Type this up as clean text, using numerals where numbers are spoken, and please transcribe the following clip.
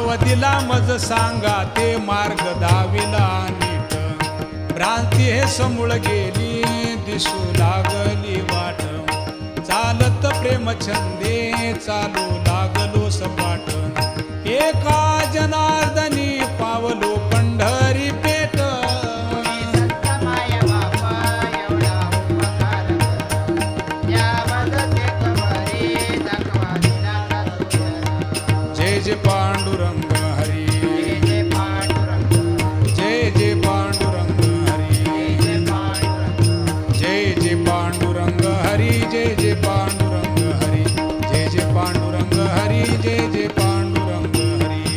ठाव दिला मज सांगा ते मार्ग दाविला नीट भ्रांती हे समूळ गेली दिसू लागली वाट चालत प्रेम छंदे चालू लागलो सपाट एका जनार्दनी